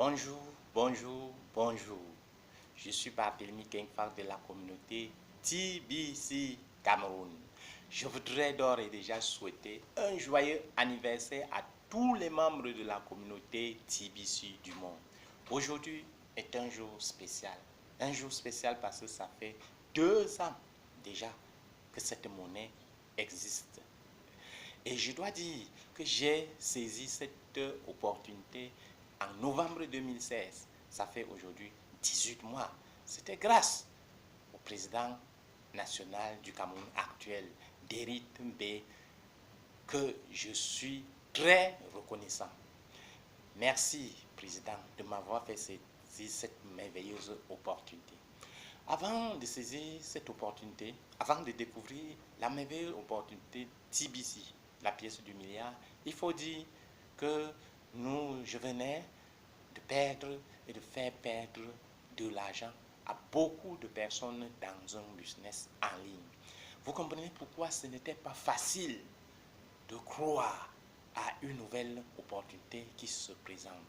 Bonjour, bonjour, bonjour. Je suis Barthélemy Kengfak de la communauté TBC Cameroun. Je voudrais d'ores et déjà souhaiter un joyeux anniversaire à tous les membres de la communauté TBC du monde. Aujourd'hui est un jour spécial. Un jour spécial parce que ça fait 2 ans déjà que cette monnaie existe. Et je dois dire que j'ai saisi cette opportunité en novembre 2016. Ça fait aujourd'hui 18 mois. C'était grâce au président national du Cameroun actuel, Derit Mbe, que je suis très reconnaissant. Merci, président, de m'avoir fait saisir cette merveilleuse opportunité. Avant de saisir cette opportunité, avant de découvrir la merveilleuse opportunité TBC, la pièce du milliard, il faut dire que je venais de perdre et de faire perdre de l'argent à beaucoup de personnes dans un business en ligne. Vous comprenez pourquoi ce n'était pas facile de croire à une nouvelle opportunité qui se présente.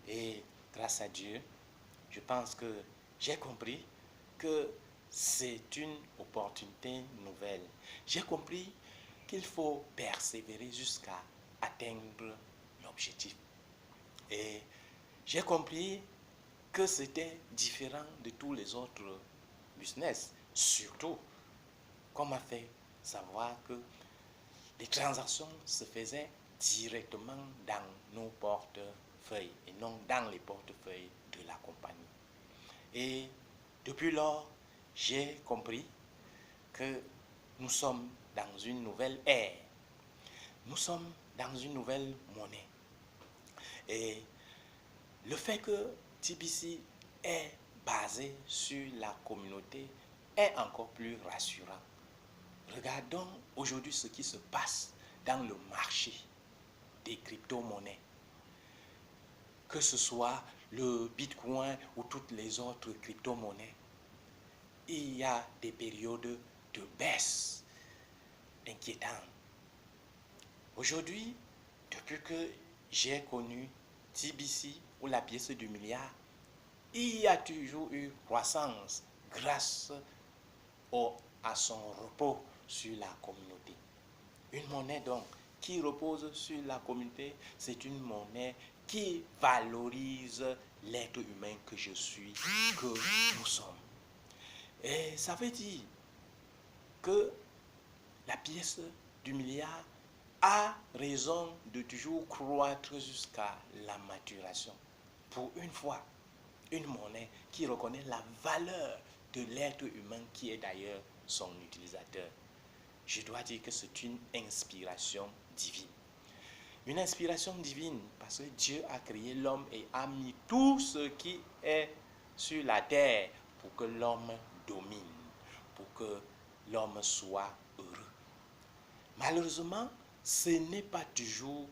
Et grâce à Dieu, je pense que j'ai compris que c'est une opportunité nouvelle. J'ai compris qu'il faut persévérer jusqu'à atteindre l'objectif. Et j'ai compris que c'était différent de tous les autres business. Surtout, qu'on m'a fait savoir que les transactions se faisaient directement dans nos portefeuilles et non dans les portefeuilles de la compagnie. Et depuis lors, j'ai compris que nous sommes dans une nouvelle ère. Nous sommes dans une nouvelle monnaie. Et le fait que TBC est basé sur la communauté est encore plus rassurant. Regardons aujourd'hui ce qui se passe dans le marché des crypto-monnaies. Que ce soit le Bitcoin ou toutes les autres crypto-monnaies, il y a des périodes de baisse inquiétantes. Aujourd'hui, depuis que j'ai connu TBC ou la pièce du milliard, il y a toujours eu croissance grâce à son repos sur la communauté. Une monnaie donc qui repose sur la communauté, c'est une monnaie qui valorise l'être humain que je suis, que nous sommes. Et ça veut dire que la pièce du milliard a raison de toujours croître jusqu'à la maturation. Pour une fois, une monnaie qui reconnaît la valeur de l'être humain qui est d'ailleurs son utilisateur. Je dois dire que c'est une inspiration divine. Une inspiration divine parce que Dieu a créé l'homme et a mis tout ce qui est sur la terre pour que l'homme domine, pour que l'homme soit heureux. Malheureusement, ce n'est pas toujours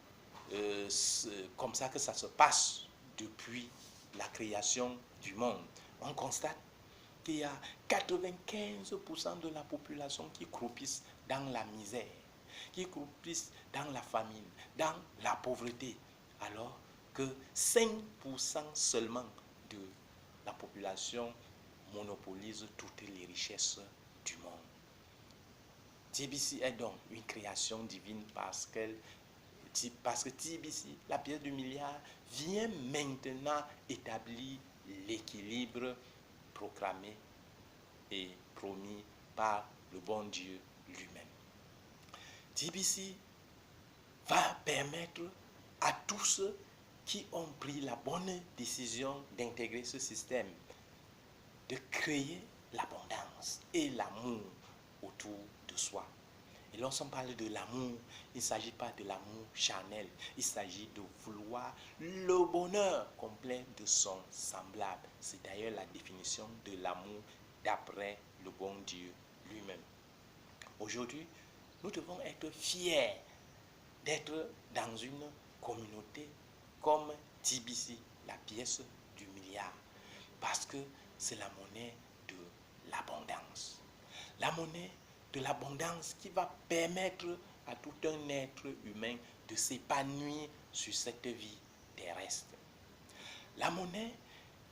comme ça que ça se passe depuis la création du monde. On constate qu'il y a 95% de la population qui croupissent dans la misère, qui croupissent dans la famine, dans la pauvreté, alors que 5% seulement de la population monopolise toutes les richesses du monde. TBC est donc une création divine parce que TBC, la pièce du milliard, vient maintenant établir l'équilibre proclamé et promis par le bon Dieu lui-même. TBC va permettre à tous ceux qui ont pris la bonne décision d'intégrer ce système de créer l'abondance et l'amour autour de soi. Et lorsqu'on parle de l'amour, il ne s'agit pas de l'amour charnel, il s'agit de vouloir le bonheur complet de son semblable. C'est d'ailleurs la définition de l'amour d'après le bon Dieu lui-même. Aujourd'hui, nous devons être fiers d'être dans une communauté comme TBC, la pièce du milliard, parce que c'est la monnaie de l'abondance. La monnaie de l'abondance qui va permettre à tout un être humain de s'épanouir sur cette vie terrestre. La monnaie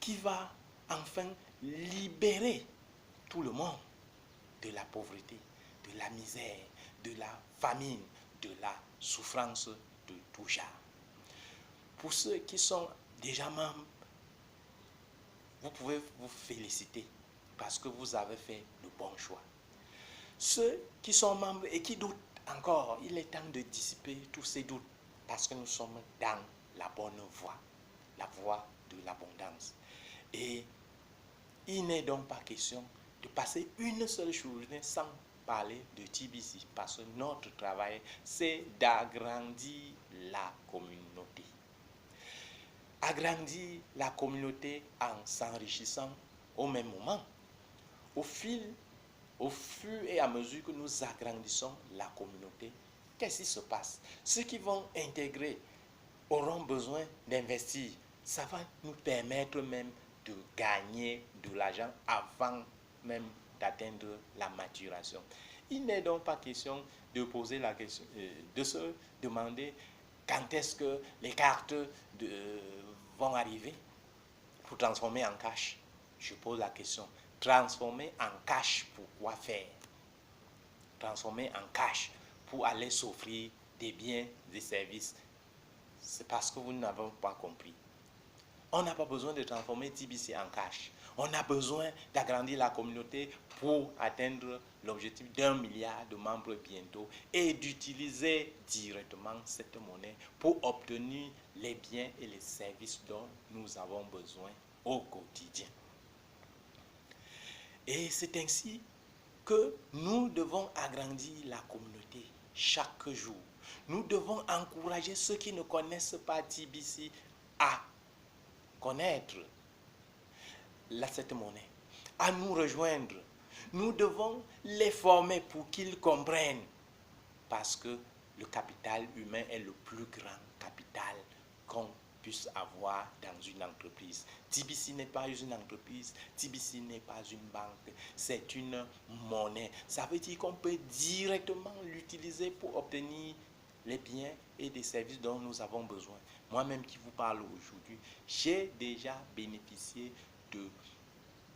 qui va enfin libérer tout le monde de la pauvreté, de la misère, de la famine, de la souffrance de tout genre. Pour ceux qui sont déjà membres, vous pouvez vous féliciter parce que vous avez fait le bon choix. Ceux qui sont membres et qui doutent encore, il est temps de dissiper tous ces doutes parce que nous sommes dans la bonne voie, la voie de l'abondance. Et il n'est donc pas question de passer une seule journée sans parler de TBC parce que notre travail, c'est d'agrandir la communauté. Agrandir la communauté en s'enrichissant au même moment. Au fur et à mesure que nous agrandissons la communauté, qu'est-ce qui se passe? Ceux qui vont intégrer auront besoin d'investir. Ça va nous permettre même de gagner de l'argent avant même d'atteindre la maturation. Il n'est donc pas question de poser la question, de se demander quand est-ce que les cartes vont arriver pour transformer en cash. Je pose la question. Transformer en cash pour quoi faire? Transformer en cash pour aller s'offrir des biens, des services. C'est parce que vous n'avez pas compris. On n'a pas besoin de transformer TBC en cash. On a besoin d'agrandir la communauté pour atteindre l'objectif d'1 milliard de membres bientôt et d'utiliser directement cette monnaie pour obtenir les biens et les services dont nous avons besoin au quotidien. Et c'est ainsi que nous devons agrandir la communauté chaque jour. Nous devons encourager ceux qui ne connaissent pas TBC à connaître cette monnaie, à nous rejoindre. Nous devons les former pour qu'ils comprennent, parce que le capital humain est le plus grand capital qu'on puisse avoir dans une entreprise. TBC n'est pas une entreprise, TBC n'est pas une banque, c'est une monnaie. Ça veut dire qu'on peut directement l'utiliser pour obtenir les biens et des services dont nous avons besoin. Moi-même qui vous parle aujourd'hui, j'ai déjà bénéficié de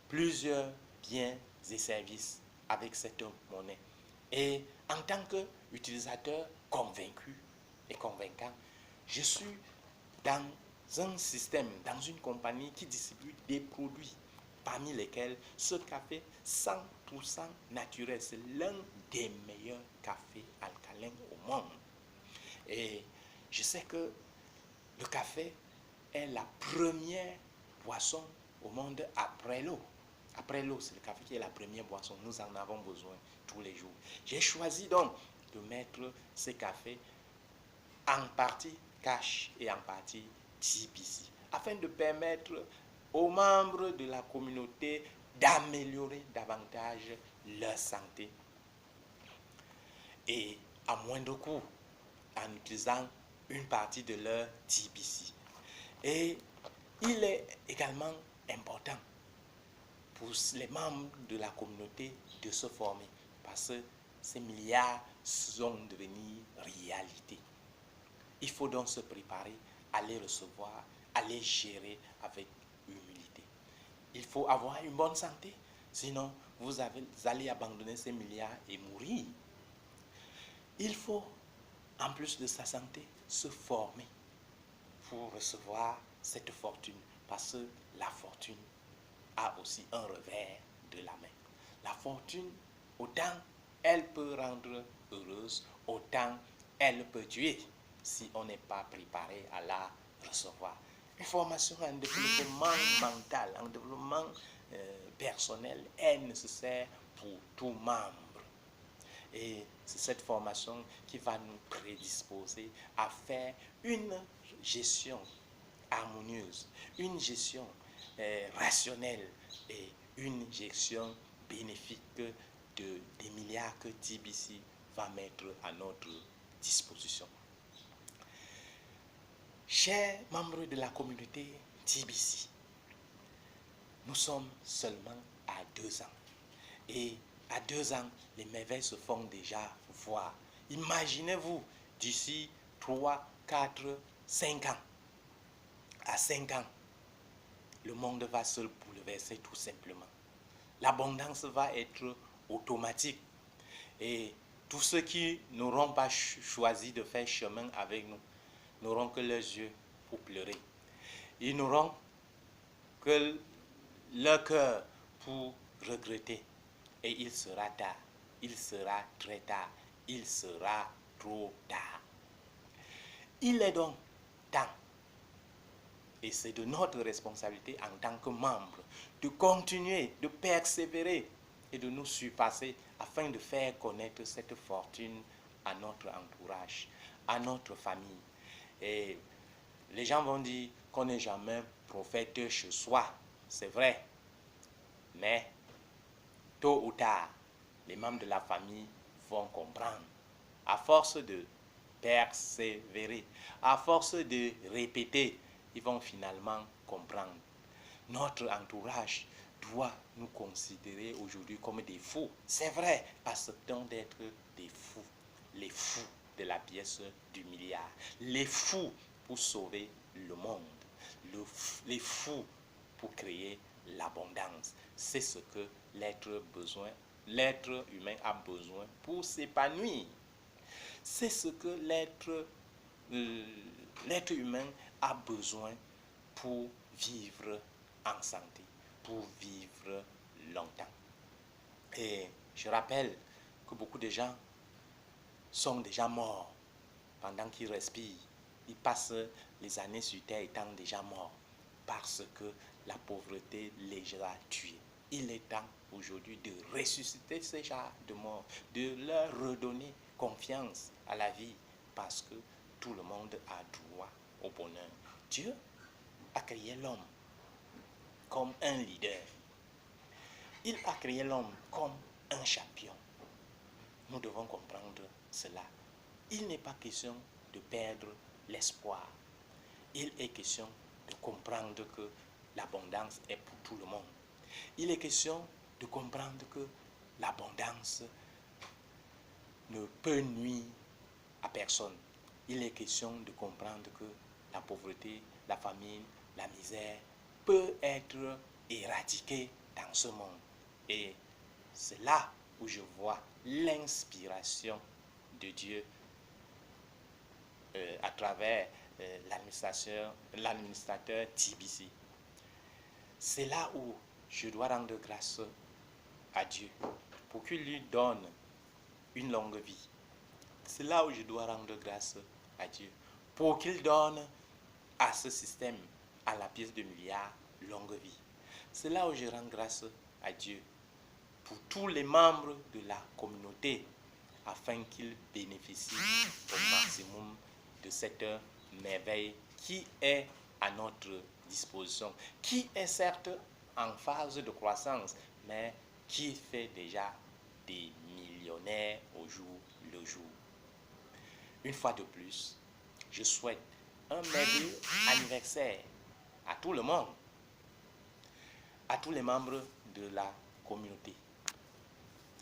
plusieurs biens et services avec cette monnaie. Et en tant qu'utilisateur convaincu et convaincant, je suis dans un système, dans une compagnie qui distribue des produits, parmi lesquels ce café 100% naturel, c'est l'un des meilleurs cafés alcalins au monde. Et je sais que le café est la première boisson au monde après l'eau. Après l'eau, c'est le café qui est la première boisson. Nous en avons besoin tous les jours. J'ai choisi donc de mettre ce café en partie cash et en partie TBC, afin de permettre aux membres de la communauté d'améliorer davantage leur santé et à moindre coût en utilisant une partie de leur TBC. Et il est également important pour les membres de la communauté de se former, parce que ces milliards sont devenus réalité. Il faut donc se préparer à les recevoir, à les gérer avec humilité. Il faut avoir une bonne santé, sinon vous allez abandonner ces milliards et mourir. Il faut, en plus de sa santé, se former pour recevoir cette fortune, parce que la fortune a aussi un revers de la main. La fortune, autant elle peut rendre heureuse, autant elle peut tuer si on n'est pas préparé à la recevoir. Une formation en développement mental, en développement personnel est nécessaire pour tout membre. Et c'est cette formation qui va nous prédisposer à faire une gestion harmonieuse, une gestion rationnelle et une gestion bénéfique des milliards que TBC va mettre à notre disposition. Chers membres de la communauté TBC, nous sommes seulement à 2 ans. Et à 2 ans, les merveilles se font déjà voir. Imaginez-vous d'ici 3, 4, 5 ans. À 5 ans, le monde va se bouleverser tout simplement. L'abondance va être automatique. Et tous ceux qui n'auront pas choisi de faire chemin avec nous n'auront que leurs yeux pour pleurer. Ils n'auront que leur cœur pour regretter. Et il sera tard. Il sera très tard. Il sera trop tard. Il est donc temps, et c'est de notre responsabilité en tant que membres, de continuer, de persévérer et de nous surpasser afin de faire connaître cette fortune à notre entourage, à notre famille. Et les gens vont dire qu'on n'est jamais prophète chez soi, c'est vrai, mais tôt ou tard, les membres de la famille vont comprendre. À force de persévérer, à force de répéter, ils vont finalement comprendre. Notre entourage doit nous considérer aujourd'hui comme des fous. C'est vrai, acceptons d'être des fous, les fous de la pièce du milliard, les fous pour sauver le monde, les fous pour créer l'abondance. C'est ce que l'être humain a besoin pour s'épanouir. C'est ce que l'être humain a besoin pour vivre en santé, pour vivre longtemps. Et je rappelle que beaucoup de gens sont déjà morts pendant qu'ils respirent. Ils passent les années sur terre étant déjà morts parce que la pauvreté les a tués. Il est temps aujourd'hui de ressusciter ces gens de morts, de leur redonner confiance à la vie parce que tout le monde a droit au bonheur. Dieu a créé l'homme comme un leader. Il a créé l'homme comme un champion. Nous devons comprendre cela. Il n'est pas question de perdre l'espoir. Il est question de comprendre que l'abondance est pour tout le monde. Il est question de comprendre que l'abondance ne peut nuire à personne. Il est question de comprendre que la pauvreté, la famine, la misère peut être éradiquée dans ce monde. Et c'est là où je vois l'inspiration de Dieu à travers l'administrateur TBC. C'est là où je dois rendre grâce à Dieu pour qu'il lui donne une longue vie. C'est là où je dois rendre grâce à Dieu pour qu'il donne à ce système, à la pièce de milliard, longue vie. C'est là où je rends grâce à Dieu pour tous les membres de la communauté afin qu'ils bénéficient au maximum de cette merveille qui est à notre disposition, qui est certes en phase de croissance, mais qui fait déjà des millionnaires au jour le jour. Une fois de plus, je souhaite un merveilleux anniversaire à tout le monde, à tous les membres de la communauté.